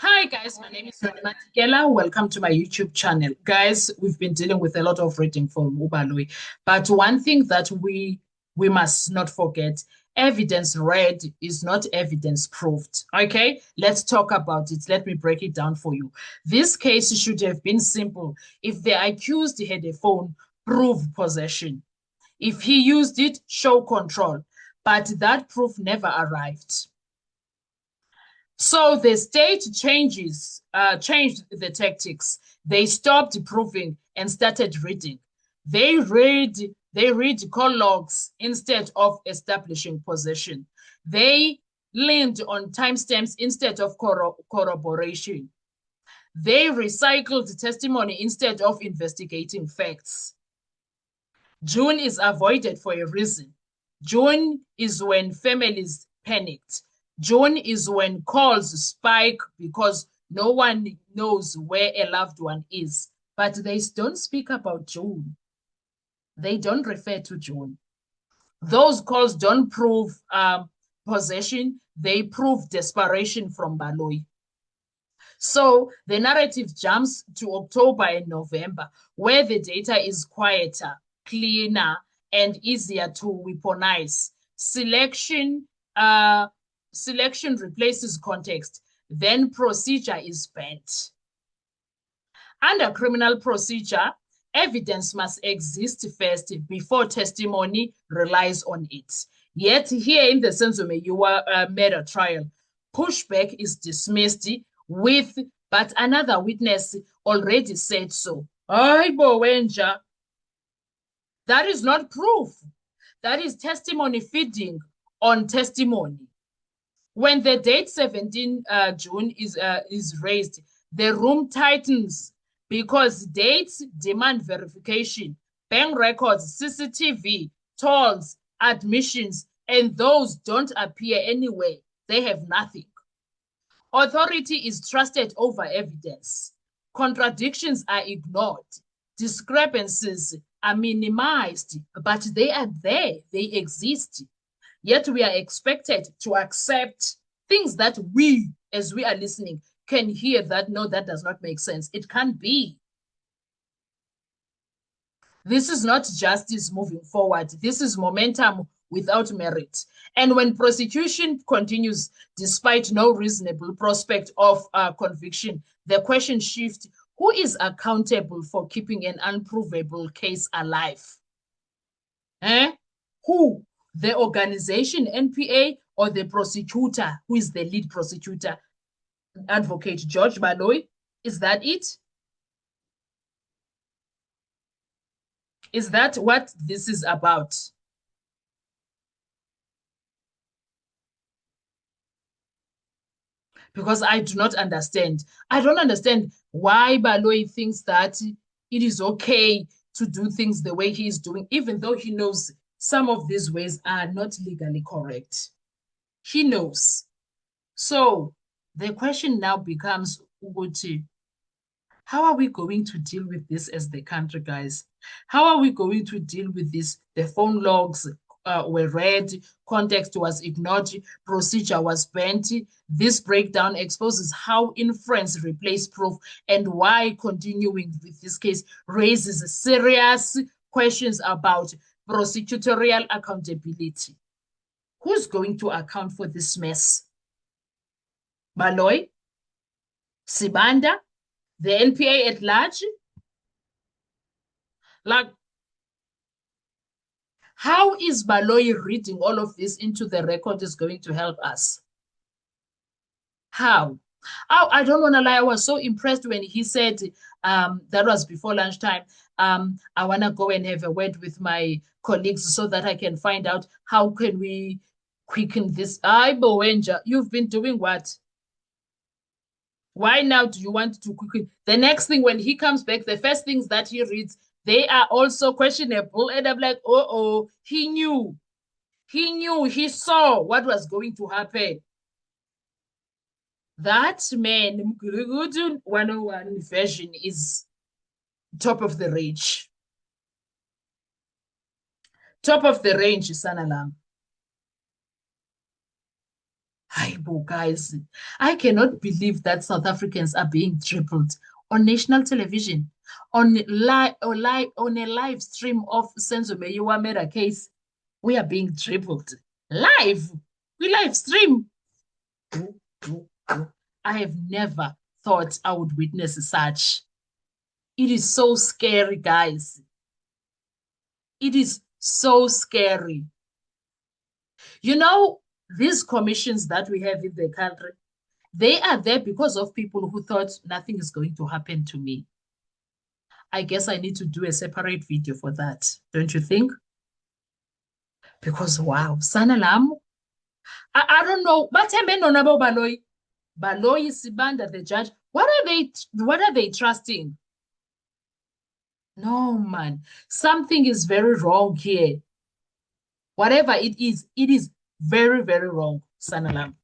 Hi guys, my name is Radhima Tikela. Welcome to my YouTube channel. Guys, we've been dealing with a lot of reading from Ubaloi, but one thing that we must not forget, evidence read is not evidence proved. Okay, let's talk about it. Let me break it down for you. This case should have been simple. If the accused had a phone, prove possession. If he used it, show control. But that proof never arrived. So the state changed the tactics. They stopped proving and started reading. They read they read call logs instead of establishing possession. They leaned on timestamps instead of corroboration. They recycled testimony instead of investigating facts. June is avoided for a reason. June is when families panicked. June is when calls spike because no one knows where a loved one is. But they don't speak about June. They don't refer to June. Those calls don't prove possession. They prove desperation from Baloyi. So the narrative jumps to October and November, where the data is quieter, cleaner, and easier to weaponize. Selection replaces context. Then procedure is bent. Under criminal procedure, evidence must exist first before testimony relies on it. Yet here in the Senzo Meyiwa murder trial, pushback is dismissed with, but another witness already said so. That is not proof. That is testimony feeding on testimony. When the date 17 June is raised, the room tightens because dates demand verification. Bank records, CCTV, tolls, admissions, and those don't appear anywhere. They have nothing. Authority is trusted over evidence. Contradictions are ignored. Discrepancies are minimized, but they are there. They exist. Yet we are expected to accept things that we, as we are listening, can hear that, no, that does not make sense. It can't be. This is not justice moving forward. This is momentum without merit. And when prosecution continues despite no reasonable prospect of conviction, the question shifts, who is accountable for keeping an unprovable case alive? Who? The organization, NPA, or the prosecutor, who is the lead prosecutor, Advocate George Baloyi? Is that it? Is that what this is about? Because I do not understand. I don't understand why Baloyi thinks that it is okay to do things the way he is doing, even though he knows some of these ways are not legally correct. He knows. So the question now becomes, Uguti, how are we going to deal with this as the country, guys? How are we going to deal with this? The phone logs were read, context was ignored, procedure was bent. This breakdown exposes how inference replaced proof and why continuing with this case raises serious questions about prosecutorial accountability. Who's going to account for this mess? Baloyi? Sibanda? The NPA at large? Like, how is Baloyi reading all of this into the record is going to help us? How? Oh, I don't want to lie. I was so impressed when he said, that was before lunchtime, I want to go and have a word with my colleagues so that I can find out how can we quicken this. Ay, Bowenja, you've been doing what? Why now do you want to quicken? The next thing, when he comes back, the first things that he reads, they are also questionable. And I'm like, oh, he knew. He knew, he saw what was going to happen. That man, Mgulugudu 101 version is top of the range. Top of the range, Sanalam. Aibo, guys, I cannot believe that South Africans are being tripled on national television, on a live stream of Senzo Meyiwa case. We are being tripled live. We live stream. I have never thought I would witness such. It is so scary, guys. It is so scary. You know, these commissions that we have in the country, they are there because of people who thought nothing is going to happen to me. I guess I need to do a separate video for that, don't you think? Because wow, Sanalam, I don't know. Baloyi. Baloyi Sibanda, the judge. What are they trusting? No, man. Something is very wrong here. Whatever it is very, very wrong, Sanalam.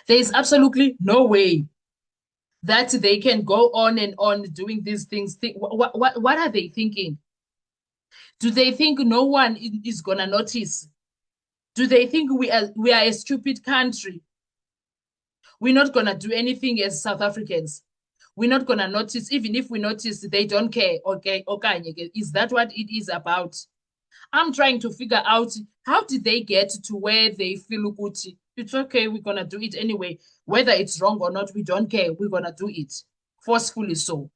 There is absolutely no way that they can go on and on doing these things. What are they thinking? Do they think no one is going to notice? Do they think we are a stupid country? We're not going to do anything as South Africans. We're not going to notice. Even if we notice, they don't care. Okay. Is that what it is about? I'm trying to figure out how did they get to where they feel good. It's okay. We're going to do it anyway. Whether it's wrong or not, we don't care. We're going to do it forcefully so.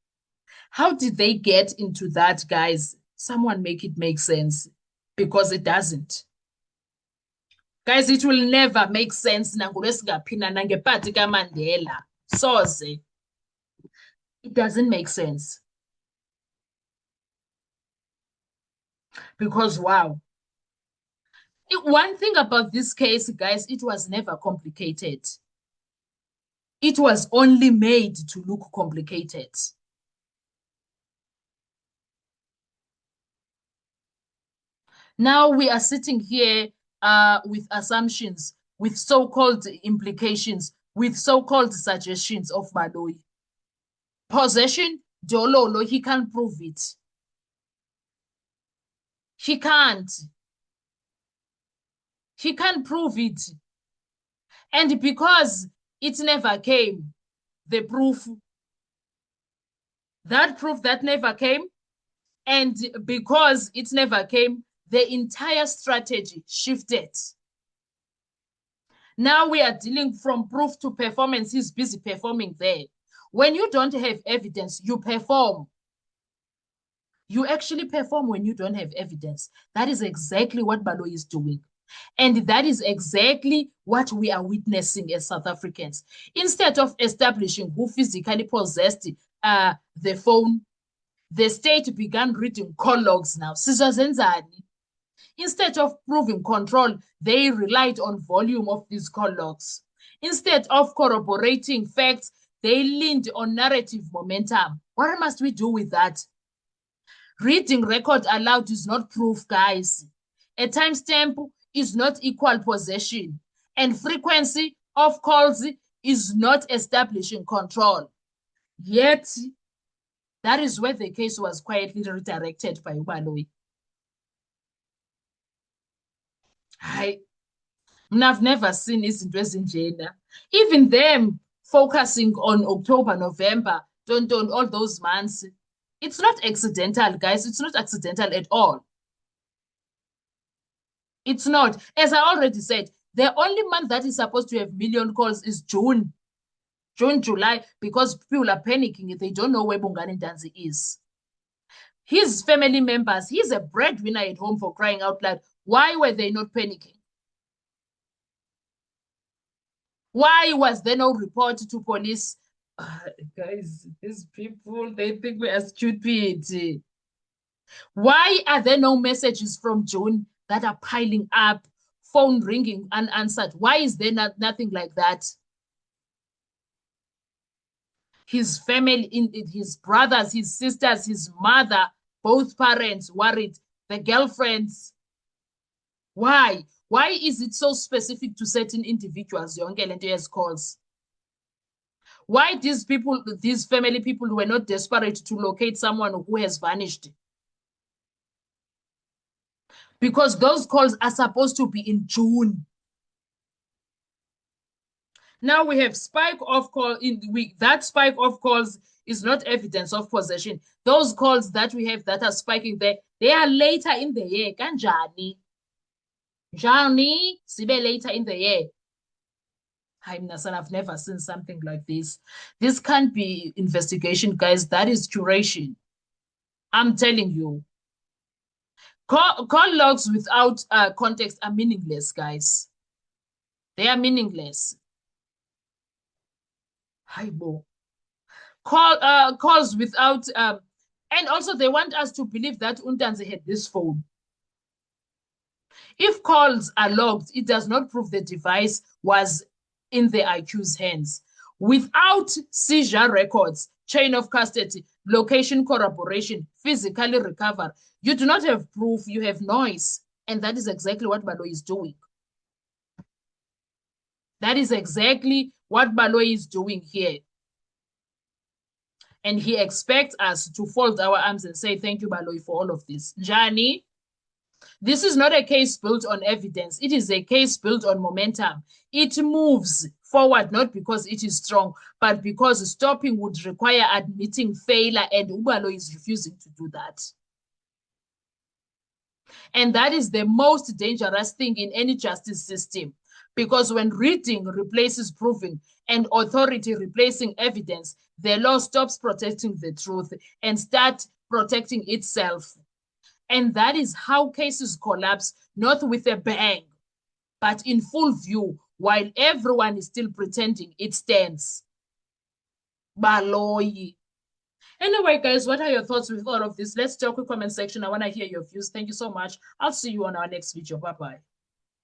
How did they get into that, guys? Someone make it make sense, because it doesn't. Guys, it will never make sense. Mandela. Soze. It doesn't make sense. Because, wow. One thing about this case, guys, it was never complicated. It was only made to look complicated. Now we are sitting here with assumptions, with so-called implications, with so-called suggestions of Baloyi. Possession, Dololo, he can't prove it. He can't. He can't prove it. And because it never came, the proof, that never came, and because it never came, the entire strategy shifted. Now we are dealing from proof to performance. He's busy performing there. When you don't have evidence, you perform. You actually perform when you don't have evidence. That is exactly what Baloyi is doing. And that is exactly what we are witnessing as South Africans. Instead of establishing who physically possessed the phone, the state began reading call logs now. Instead of proving control, they relied on volume of these call logs. Instead of corroborating facts, they leaned on narrative momentum. What must we do with that? Reading record aloud is not proof, guys. A timestamp is not equal possession, and frequency of calls is not establishing control. Yet, that is where the case was quietly redirected by Baloyi. I've never seen izinto ezinjena. Even them focusing on October, November, don't all those months. It's not accidental, guys. It's not accidental at all. It's not. As I already said, the only month that is supposed to have million calls is June. June, July, because people are panicking if they don't know where Bongani Danzi is. His family members, he's a breadwinner at home, for crying out loud. Why were they not panicking? Why was there no report to police? Guys, these people, they think we are stupid. Why are there no messages from June that are piling up, phone ringing unanswered? Why is there nothing like that? His family, his brothers, his sisters, his mother, both parents worried, the girlfriends. Why? Why is it so specific to certain individuals, Yonke Lente's calls? Why these people, these family people were not desperate to locate someone who has vanished? Because those calls are supposed to be in June. Now we have spike of call in the week. That spike of calls is not evidence of possession. Those calls that we have that are spiking there, they are later in the year. Kanjani. Jani, sibe later in the year. Hi, Minasan, I've never seen something like this. This can't be investigation, guys. That is curation. I'm telling you. Call logs without context are meaningless, guys. They are meaningless. Hi, Bo. Calls without and also they want us to believe that Untanze had this phone. If calls are logged, it does not prove the device was in the accused hands. Without seizure records, chain of custody, location corroboration, physically recover, you do not have proof, you have noise. And that is exactly what Baloyi is doing. That is exactly what Baloyi is doing here. And he expects us to fold our arms and say, thank you, Baloyi, for all of this. Njani, this is not a case built on evidence. It is a case built on momentum. It moves forward not because it is strong, but because stopping would require admitting failure, and Baloyi is refusing to do that. And that is the most dangerous thing in any justice system. Because when reading replaces proving and authority replacing evidence, the law stops protecting the truth and starts protecting itself. And that is how cases collapse, not with a bang, but in full view, while everyone is still pretending it stands. Baloyi. Anyway, guys, what are your thoughts with all of this? Let's talk in the comment section. I want to hear your views. Thank you so much. I'll see you on our next video. Bye-bye.